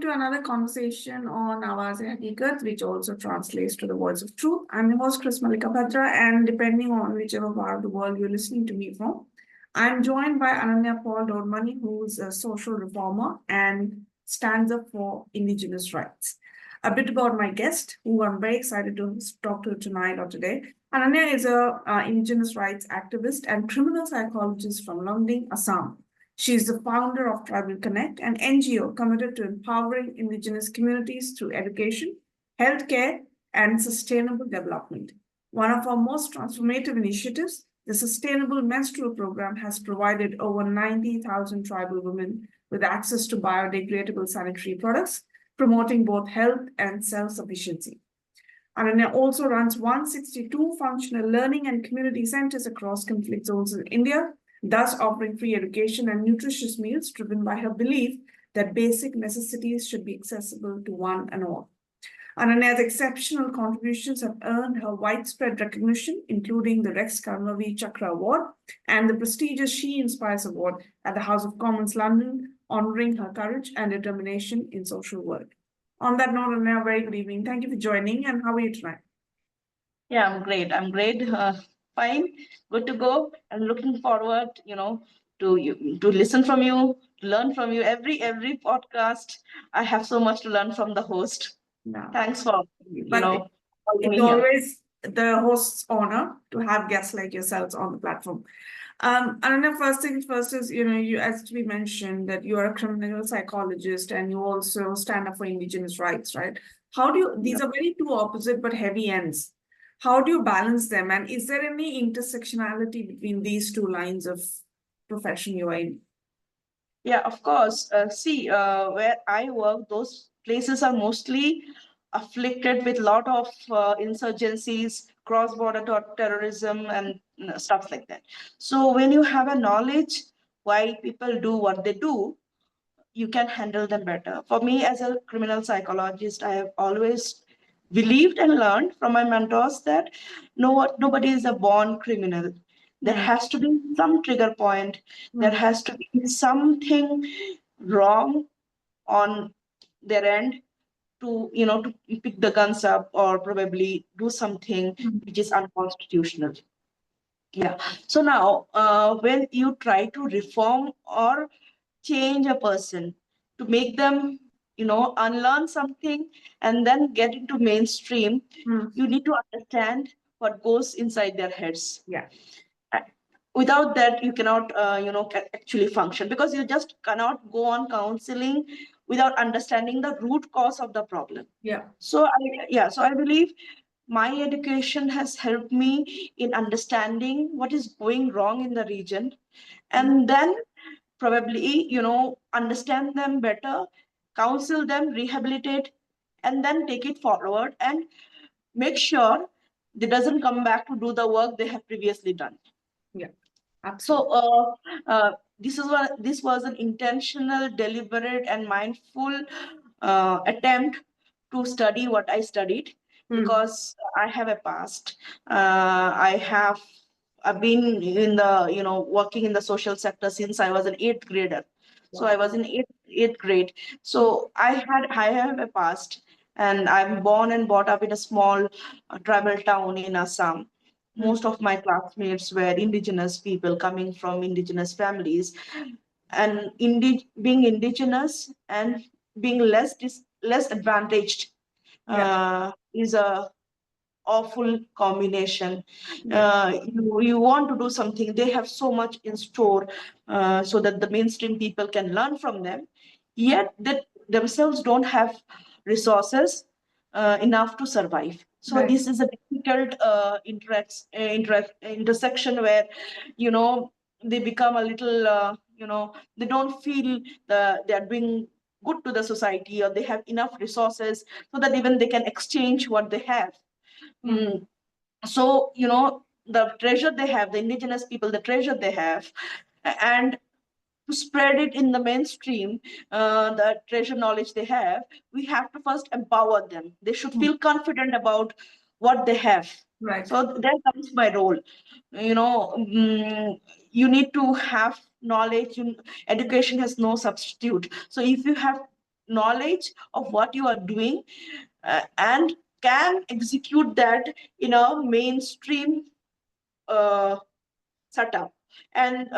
to another conversation on Awaz-e-Haqiqat, which also translates to the Voice of Truth. I'm your host, Chris Malika, and depending on whichever part of the world you're listening to me from, I'm joined by Ananya Paul Dodmani, who's a social reformer and stands up for Indigenous rights. A bit about my guest, who I'm very excited to talk to tonight or today. Ananya is a Indigenous rights activist and criminal psychologist from Lumding, Assam. She is the founder of Tribal Connect, an NGO committed to empowering Indigenous communities through education, healthcare, and sustainable development. One of our most transformative initiatives, the Sustainable Menstrual Program, has provided over 90,000 tribal women with access to biodegradable sanitary products, promoting both health and self-sufficiency. Ananya also runs 162 functional learning and community centers across conflict zones in India, thus offering free education and nutritious meals driven by her belief that basic necessities should be accessible to one and all. Ananya's exceptional contributions have earned her widespread recognition, including the Rex Karmavi Chakra Award and the prestigious She Inspires Award at the House of Commons, London, honoring her courage and determination in social work. On that note, Ananya, very good evening. Thank you for joining, and how are you tonight? Yeah, I'm great. Fine, good to go, and looking forward, to listen from you, to learn from you. Every podcast, I have so much to learn from the host. No. Thanks for it's always the host's honor to have guests like yourselves on the platform. Ananya, first things first is, you, as we mentioned, that you are a criminal psychologist and you also stand up for Indigenous rights, right? How do you, these are very two opposite but heavy ends. How do you balance them? And is there any intersectionality between these two lines of profession you're in? Yeah, of course. Where I work, those places are mostly afflicted with a lot of insurgencies, cross-border terrorism, and stuff like that. So when you have a knowledge why people do what they do, you can handle them better. For me, as a criminal psychologist, I have always believed and learned from my mentors that nobody is a born criminal. There has to be some trigger point. There has to be something wrong on their end to pick the guns up or probably do something which is unconstitutional. Yeah. So now, when you try to reform or change a person to make them unlearn something and then get into mainstream, you need to understand what goes inside their heads. Yeah. Without that, you cannot actually function, because you just cannot go on counseling without understanding the root cause of the problem. Yeah. So I believe my education has helped me in understanding what is going wrong in the region, and then probably understand them better, counsel them, rehabilitate, and then take it forward and make sure they doesn't come back to do the work they have previously done. Yeah, absolutely. So this was an intentional, deliberate, and mindful attempt to study what I studied, because I have a past. I've been in the working in the social sector since I was an 8th grader. Wow. So I was in eighth grade. So I have a past, and I'm born and brought up in a small tribal town in Assam. Most of my classmates were Indigenous people coming from Indigenous families, and being Indigenous and being less advantaged is a awful combination. You want to do something, they have so much in store, so that the mainstream people can learn from them, yet they themselves don't have resources enough to survive. So this is a difficult intersection where they become a little they don't feel they are doing good to the society, or they have enough resources so that even they can exchange what they have. So the treasure they have, the Indigenous people, the treasure they have, and to spread it in the mainstream, the treasure knowledge they have, we have to first empower them. They should feel confident about what they have. Right. So there comes my role. You need to have knowledge. Education has no substitute. So if you have knowledge of what you are doing, and can execute that in a mainstream setup. And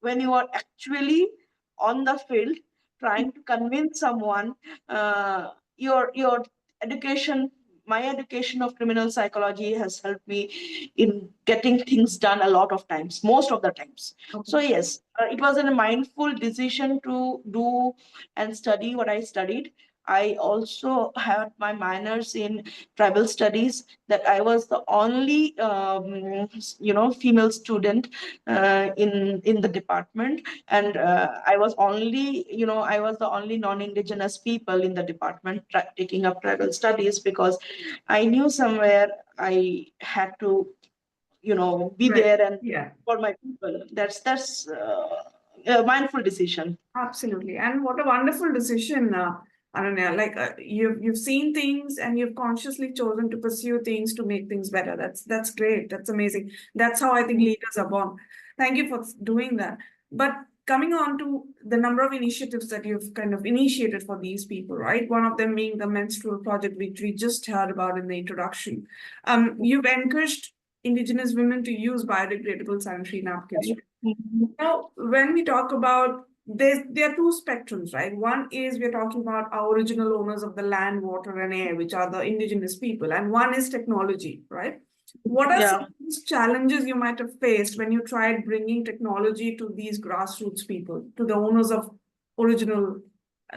when you are actually on the field trying to convince someone, your education, my education of criminal psychology has helped me in getting things done a lot of times, most of the times. Okay. So yes, it was a mindful decision to do and study what I studied. I also had my minors in tribal studies, that I was the only female student in the department, and I was the only non-indigenous people in the department taking up tribal studies, because I knew somewhere I had to be Right. there and Yeah. for my people. That's a mindful decision. Absolutely. And what a wonderful decision, Ananya. Like you've seen things and you've consciously chosen to pursue things to make things better. That's great. That's amazing. That's how I think leaders are born. Thank you for doing that. But coming on to the number of initiatives that you've kind of initiated for these people, right? One of them being the menstrual project, which we just heard about in the introduction. You've encouraged Indigenous women to use biodegradable sanitary napkins. Now, when we talk about there are two spectrums, right? One is we're talking about our original owners of the land, water, and air, which are the indigenous people, and one is technology, right? What are some of these challenges you might have faced when you tried bringing technology to these grassroots people, to the owners of original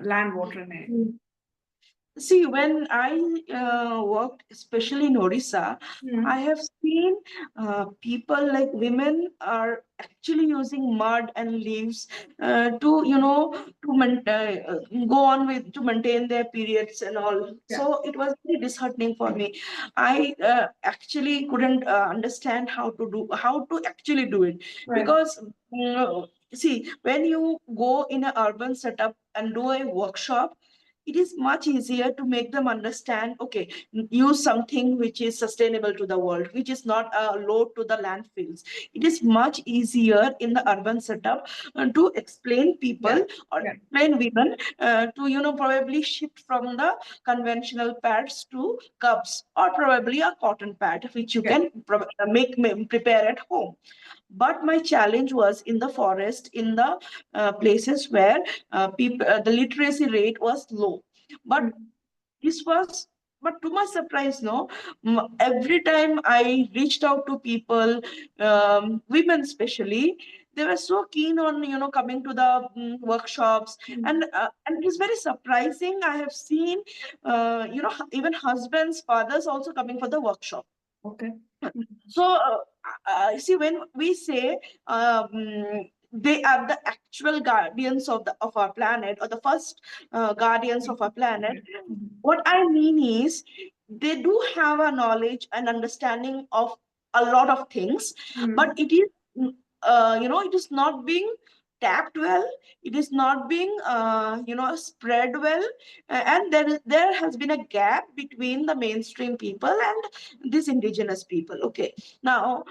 land, water, and air? See, when I worked, especially in Orissa, I have seen people, like women are actually using mud and leaves go on with to maintain their periods and all. Yeah. So it was very disheartening for me. I actually couldn't understand how to actually do it. Right. Because see, when you go in an urban setup and do a workshop, it is much easier to make them understand, okay, use something which is sustainable to the world, which is not a load to the landfills. It is much easier in the urban setup to explain people or explain women to probably shift from the conventional pads to cups, or probably a cotton pad which you can prepare at home. But my challenge was in the forest, in the places where the literacy rate was low. But this was, but to my surprise, no, every time I reached out to people, women especially, they were so keen on coming to the workshops, and it is very surprising. I have seen even husbands, fathers also coming for the workshop. Okay. So, see, when we say they are the actual guardians of our planet, or the first guardians of our planet, what I mean is they do have a knowledge and understanding of a lot of things, but it is it is not being tapped well. It is not being spread well, and there has been a gap between the mainstream people and these indigenous people. Okay, now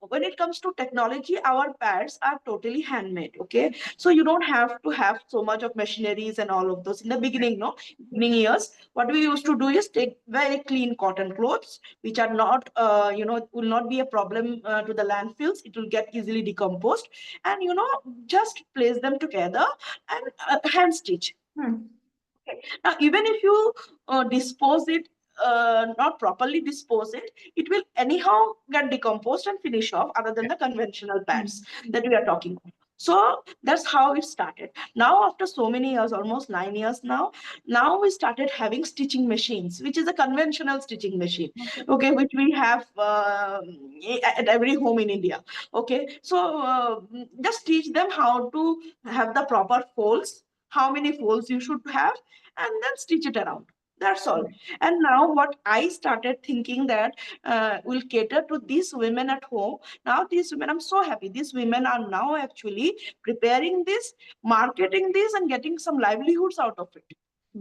when it comes to technology, our pads are totally handmade. Okay, so you don't have to have so much of machineries and all of those in the beginning. No, beginning years, what we used to do is take very clean cotton clothes, which are not will not be a problem to the landfills. It will get easily decomposed, and just place them together and hand stitch. Okay. Now, even if you dispose it, not properly dispose it, it will anyhow get decomposed and finish off, other than the conventional pads that we are talking about. So that's how it started. Now, after so many years, almost 9 years now we started having stitching machines, which is a conventional stitching machine, okay, which we have at every home in India. Okay, so just teach them how to have the proper folds, how many folds you should have, and then stitch it around. That's all. And now what I started thinking that will cater to these women at home. Now these women, I'm so happy. These women are now actually preparing this, marketing this, and getting some livelihoods out of it.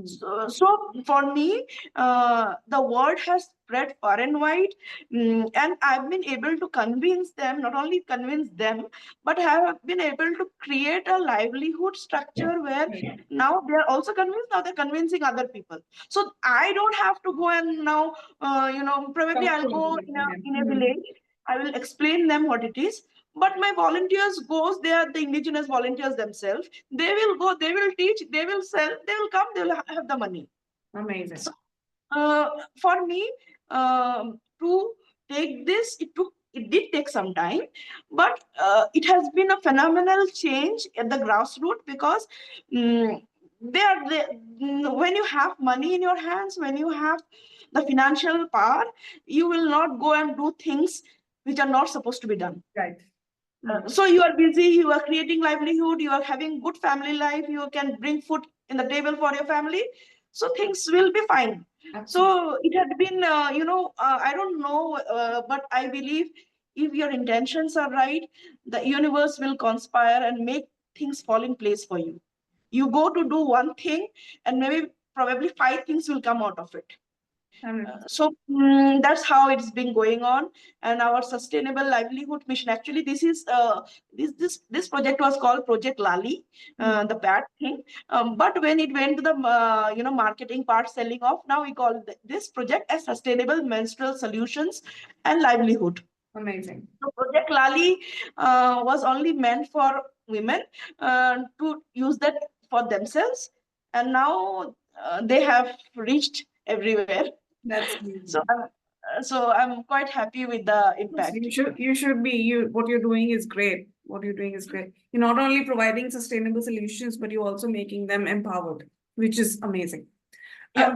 So for me, the word has spread far and wide, and I've been able to convince them, not only convince them, but have been able to create a livelihood structure where now they are also convinced, now they're convincing other people. So I don't have to go and now, probably I'll go in a village, I will explain them what it is. But my volunteers goes, they are the indigenous volunteers themselves. They will go, they will teach, they will sell, they will come, they will have the money. Amazing. So, for me, to take this, it did take some time, but it has been a phenomenal change at the grassroots because when you have money in your hands, when you have the financial power, you will not go and do things which are not supposed to be done. Right. So you are busy, you are creating livelihood, you are having good family life, you can bring food in the table for your family. So things will be fine. So it had been, I don't know, but I believe if your intentions are right, the universe will conspire and make things fall in place for you. You go to do one thing and maybe probably 5 things will come out of it. So that's how it's been going on, and our sustainable livelihood mission. Actually, this project was called Project Lali, the bad thing. But when it went to the marketing part, selling off, now we call this project as Sustainable Menstrual Solutions and Livelihood. Amazing. So Project Lali was only meant for women to use that for themselves, and now they have reached everywhere. That's so I'm quite happy with the impact. You should be. What you're doing is great. What you're doing is great. You're not only providing sustainable solutions, but you're also making them empowered, which is amazing. Yeah.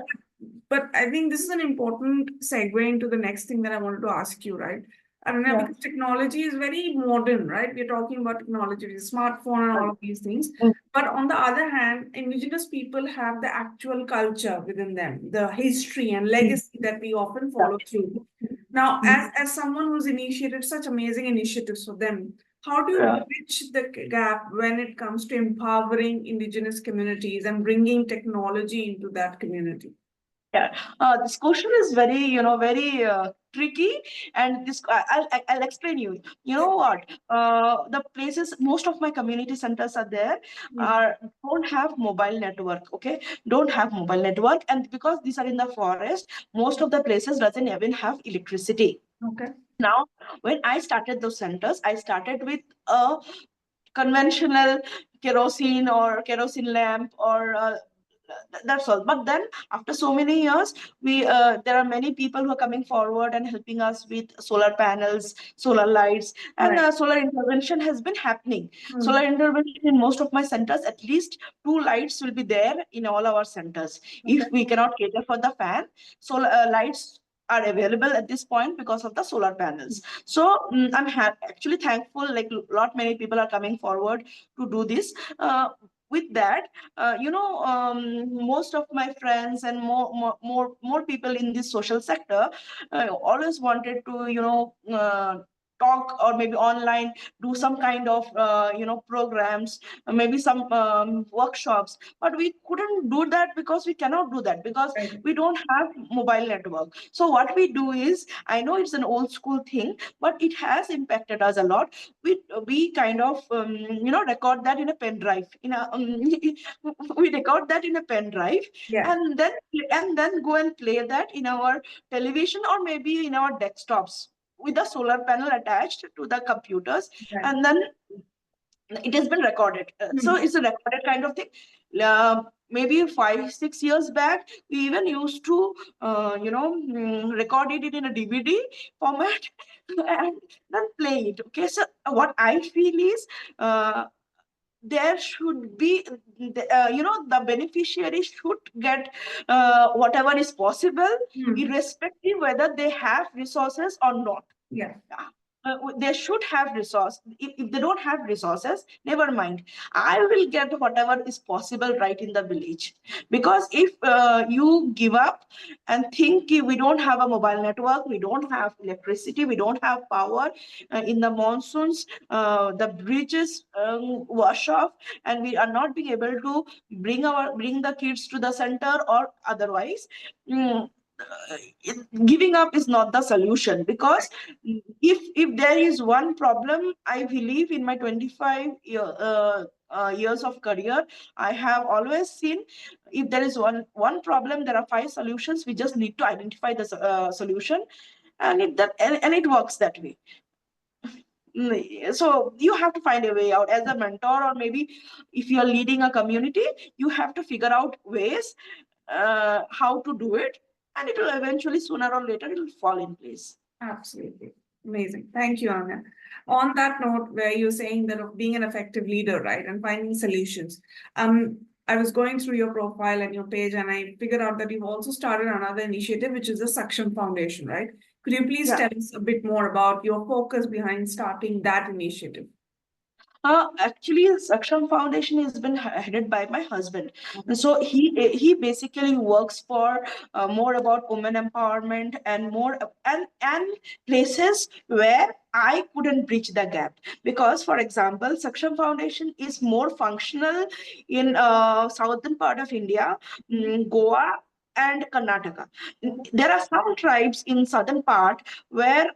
But I think this is an important segue into the next thing that I wanted to ask you, right? I don't know, because technology is very modern, right? We're talking about technology, the smartphone and all of these things. But on the other hand, indigenous people have the actual culture within them, the history and legacy that we often follow through. Now, as someone who's initiated such amazing initiatives for them, how do you bridge the gap when it comes to empowering indigenous communities and bringing technology into that community? Yeah, this question is very, very tricky, and I'll explain you. You know what? The places, most of my community centers are there, don't have mobile network. Okay, don't have mobile network, and because these are in the forest, most of the places doesn't even have electricity. Okay. Now, when I started those centers, I started with a conventional kerosene lamp or that's all. But then after so many years, there are many people who are coming forward and helping us with solar panels, solar lights, and solar intervention has been happening. Solar intervention in most of my centers, at least 2 lights will be there in all our centers. If we cannot cater for the fan, solar lights are available at this point because of the solar panels. So I'm actually thankful, like many people are coming forward to do this. With that, most of my friends and more people in this social sector always wanted to talk or maybe online do some kind of programs, maybe some workshops, but we couldn't do that because we cannot do that because we don't have mobile network. So what we do is, I know it's an old school thing, but it has impacted us a lot. We kind of record that in a pen drive, we record that in a pen drive, and then go and play that in our television or maybe in our desktops with a solar panel attached to the computers, and then it has been recorded. So it's a recorded kind of thing. Maybe 5-6 years back, we even used to record it in a DVD format and then play it. Okay, so what I feel is there should be the beneficiary should get whatever is possible, irrespective whether they have resources or not. they should have resource. If they don't have resources, never mind, I will get whatever is possible right in the village. Because if you give up and think we don't have a mobile network, we don't have electricity, we don't have power, in the monsoons the bridges wash off, and we are not being able to bring the kids to the center or otherwise, mm, giving up is not the solution. Because if there is one problem, I believe in my 25 years of career, I have always seen, if there is one problem, there are 5 solutions. We just need to identify the solution, and it works that way. So you have to find a way out as a mentor, or maybe if you are leading a community, you have to figure out ways how to do it, and it will eventually, sooner or later, it will fall in place. Absolutely. Amazing. Thank you, Anya. On that note, where you're saying that of being an effective leader, right, and finding solutions. I was going through your profile and your page, and I figured out that you've also started another initiative, which is the Saksham Foundation, right? Could you please tell us a bit more about your focus behind starting that initiative? Actually, Saksham Foundation has been headed by my husband. So he basically works for more about women empowerment and more and places where I couldn't bridge the gap. Because, for example, Saksham Foundation is more functional in southern part of India, Goa and Karnataka. There are some tribes in southern part where,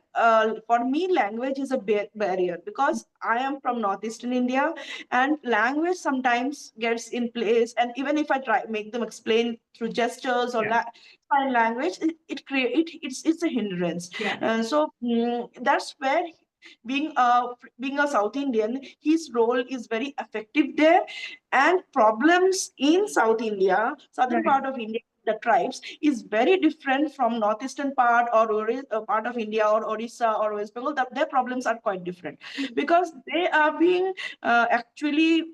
for me, language is a barrier, because I am from northeastern India, and language sometimes gets in place. And even if I try make them explain through gestures or sign language, it's a hindrance. So that's where, being a South Indian, his role is very effective there. And problems in South India, southern part of India, the tribes, is very different from northeastern part or part of India or Orissa or West Bengal. Their problems are quite different, because they are being actually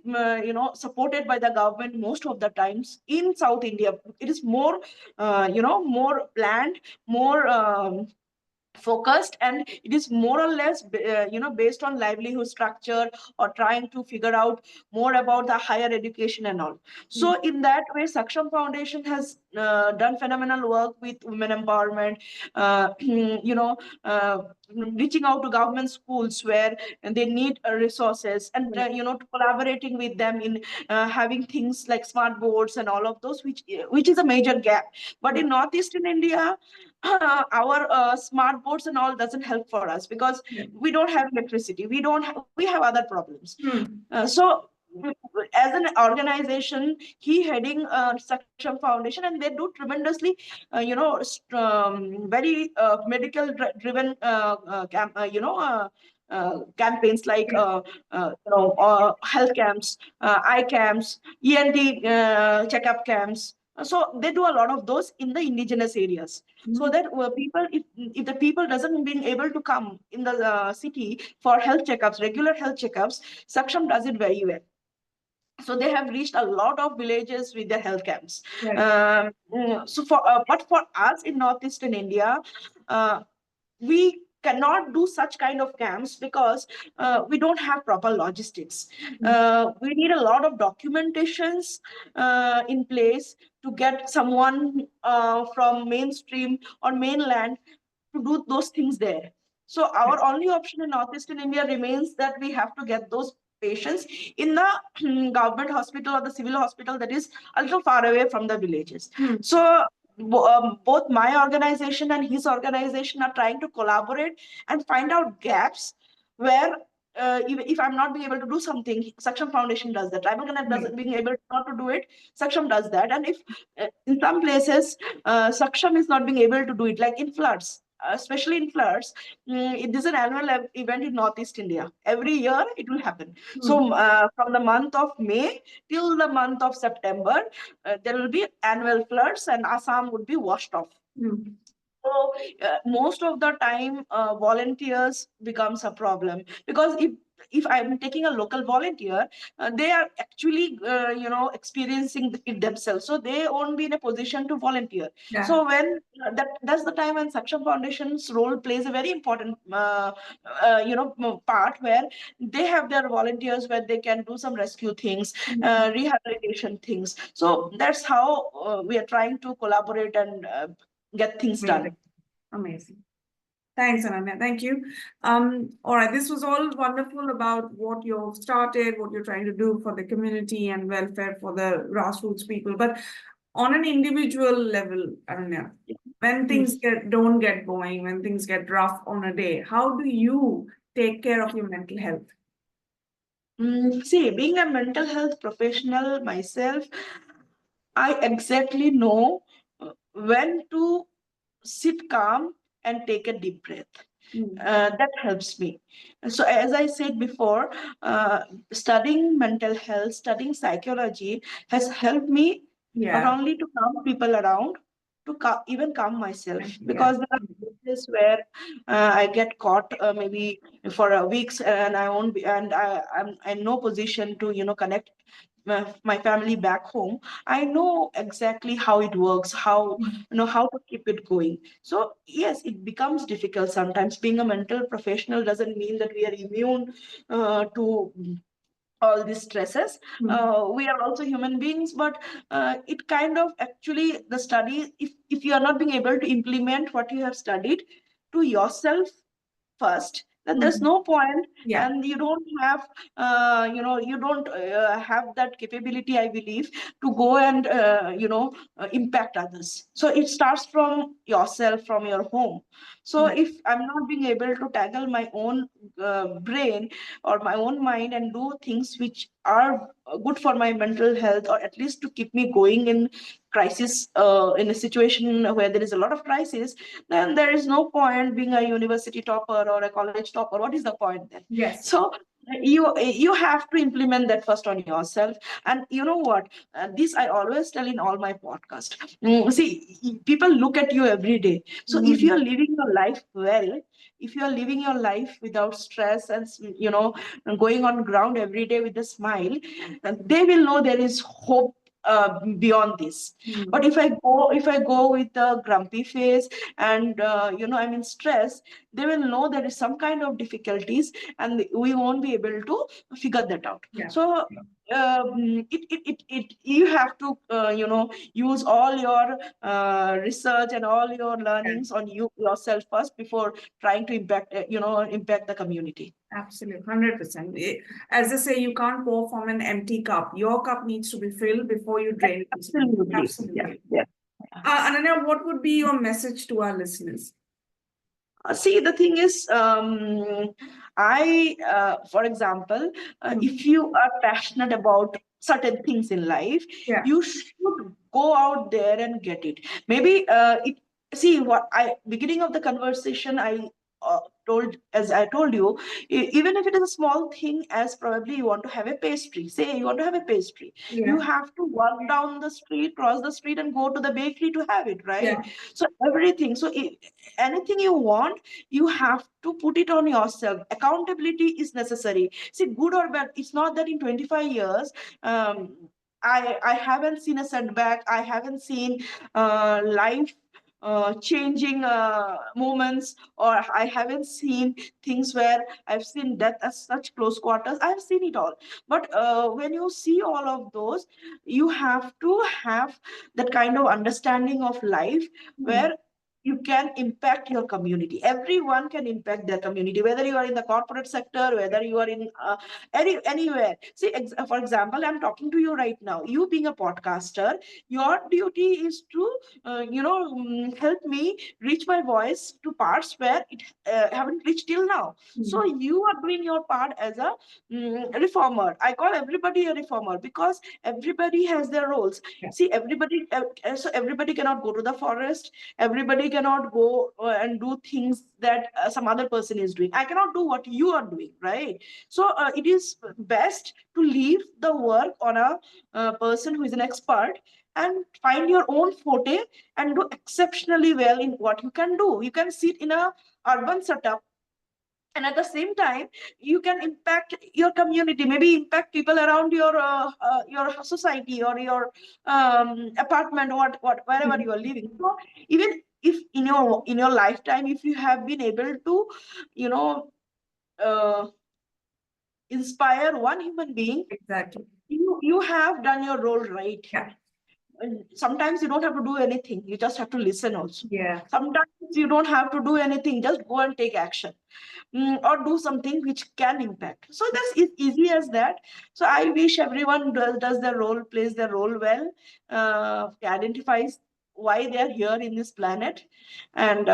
supported by the government most of the times. In South India, it is more more planned, more focused, and it is more or less based on livelihood structure, or trying to figure out more about the higher education and all. So in that way, Saksham Foundation has done phenomenal work with women empowerment, reaching out to government schools where they need resources, and collaborating with them in having things like smart boards and all of those, which is a major gap. But in northeastern India, our smart boards and all doesn't help for us, because we don't have electricity, we have other problems. So as an organization, he heading Saksham Foundation, and they do tremendously very medical driven campaigns, like health camps, eye camps, ENT checkup camps. So they do a lot of those in the indigenous areas, so that people, if the people doesn't being able to come in the city for health checkups, regular health checkups, Saksham does it very well. So they have reached a lot of villages with their health camps. So but for us in northeastern India, we cannot do such kind of camps, because we don't have proper logistics. We need a lot of documentations in place to get someone from mainstream or mainland to do those things there. So our only option in northeastern India remains that we have to get those patients in the government hospital or the civil hospital that is a little far away from the villages. So both my organization and his organization are trying to collaborate and find out gaps where, if I'm not being able to do something, Saksham Foundation does that. Tribal Connect doesn't being able not to do it, Saksham does that. And if in some places Saksham is not being able to do it, like in floods, especially in floods, it is an annual event in Northeast India. Every year it will happen. So from the month of May till the month of September, there will be annual floods, and Assam would be washed off. So most of the time, volunteers becomes a problem, because if if I'm taking a local volunteer, they are actually, experiencing it themselves. So they won't be in a position to volunteer. Yeah. So when that's the time when Saksham Foundation's role plays a very important, part, where they have their volunteers where they can do some rescue things, rehabilitation things. So that's how we are trying to collaborate and get things done. Amazing. Thanks, Ananya. Thank you. All right, this was all wonderful about what you've started, what you're trying to do for the community and welfare for the grassroots people. But on an individual level, Ananya, when things don't get going, when things get rough on a day, how do you take care of your mental health? See, being a mental health professional myself, I exactly know when to sit calm and take a deep breath. That helps me. So, as I said before, studying mental health, studying psychology has helped me not only to calm people around, to even calm myself. Because there are places where I get caught maybe for weeks, and I won't be, and I'm in no position to connect my family back home. I know exactly how it works, how to keep it going. So yes, it becomes difficult sometimes. Being a mental professional doesn't mean that we are immune to all these stresses. We are also human beings, but it kind of actually, the study, if you are not being able to implement what you have studied to yourself first, then there's no point. And you don't have have that capability, I believe, to go and impact others. So it starts from yourself, from your home. So if I'm not being able to tackle my own brain or my own mind and do things which are good for my mental health, or at least to keep me going in crisis, in a situation where there is a lot of crisis, then there is no point being a university topper or a college topper. What is the point then? Yes. So you have to implement that first on yourself. And you know what, this I always tell in all my podcast. See, people look at you every day. So if you're living your life well, if you're living your life without stress and going on ground every day with a smile, they will know there is hope beyond this. But if I go with a grumpy face and I'm in stress, they will know there is some kind of difficulties, and we won't be able to figure that out. So you have to use all your research and all your learnings on yourself first before trying to impact the community. Absolutely, 100%. As they say, you can't pour from an empty cup. Your cup needs to be filled before you drain it. Absolutely. Yeah. Ananya, what would be your message to our listeners? See, the thing is, for example, if you are passionate about certain things in life, you should go out there and get it. Maybe see, beginning of the conversation, as I told you, even if it is a small thing, as probably you want to have a pastry, say you want to have a pastry, you have to walk down the street, cross the street, and go to the bakery to have it, right? So everything, anything you want, you have to put it on yourself. Accountability is necessary. See, good or bad, it's not that in 25 years I haven't seen a setback, I haven't seen life changing moments, or I haven't seen things where I've seen death at such close quarters. I've seen it all. But when you see all of those, you have to have that kind of understanding of life where you can impact your community. Everyone can impact their community, whether you are in the corporate sector, whether you are in anywhere. See, for example, I'm talking to you right now. You being a podcaster, your duty is to help me reach my voice to parts where it haven't reached till now. So you are doing your part as a reformer. I call everybody a reformer because everybody has their roles. See, so everybody cannot go to the forest, everybody cannot go and do things that some other person is doing. I cannot do what you are doing, right? So it is best to leave the work on a person who is an expert and find your own forte and do exceptionally well in what you can do. You can sit in a urban setup And at the same time, you can impact your community, maybe impact people around your society or your apartment, wherever you are living. So even if in your lifetime, if you have been able to, uh, inspire one human being, Exactly. You have done your role right. Yeah. And sometimes you don't have to do anything, you just have to listen also. Yeah. Sometimes you don't have to do anything, just go and take action. Or do something which can impact. So that's easy as that. So I wish everyone does their role, plays their role well, identifies why they are here in this planet, and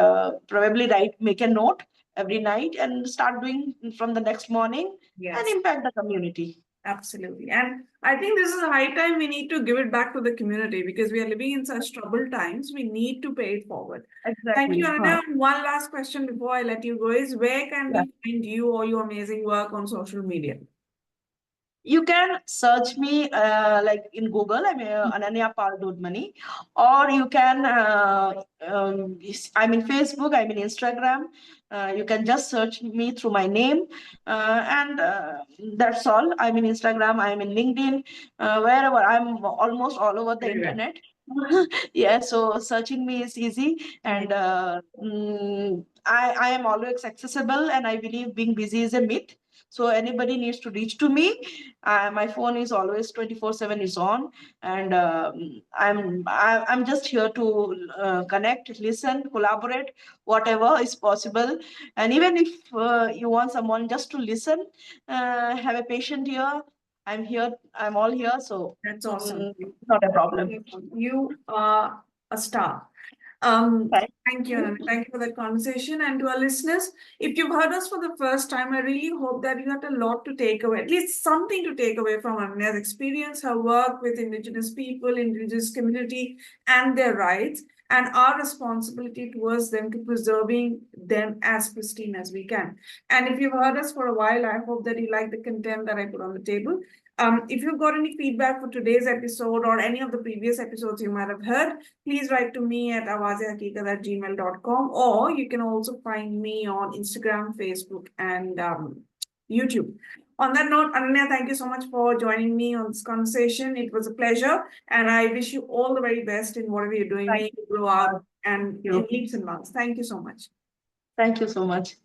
probably make a note every night and start doing from the next morning. Yes. And impact the community. Absolutely. And I think this is a high time we need to give it back to the community, because we are living in such troubled times. We need to pay it forward. Exactly. Thank you, Ananya. One last question before I let you go is, where can we find you or your amazing work on social media? You can search me like in Google. I'm Ananya Paul Dodmani, or you can I'm in Facebook, I'm in Instagram. You can just search me through my name, and that's all. I'm in Instagram, I'm in LinkedIn, wherever. I'm almost all over the internet. Yeah, so searching me is easy, and I am always accessible, and I believe being busy is a myth. So anybody needs to reach to me. My phone is always 24/7 is on, and I'm just here to connect, listen, collaborate, whatever is possible. And even if you want someone just to listen, have a patient here. I'm here. I'm all here. So that's awesome. Not a problem. You are a star. Thank you, Ananya. Thank you for that conversation. And to our listeners, if you've heard us for the first time, I really hope that you had a lot to take away, at least something to take away from Ananya's experience, her work with Indigenous people, Indigenous community, and their rights, and our responsibility towards them to preserving them as pristine as we can. And if you've heard us for a while, I hope that you like the content that I put on the table. If you've got any feedback for today's episode or any of the previous episodes you might have heard, please write to me at Awaz-e-Haqiqat@gmail.com, or you can also find me on Instagram, Facebook, and YouTube. On that note, Ananya, thank you so much for joining me on this conversation. It was a pleasure, and I wish you all the very best in whatever you're doing. May you grow out and in leaps and bounds. Thank you so much. Thank you so much.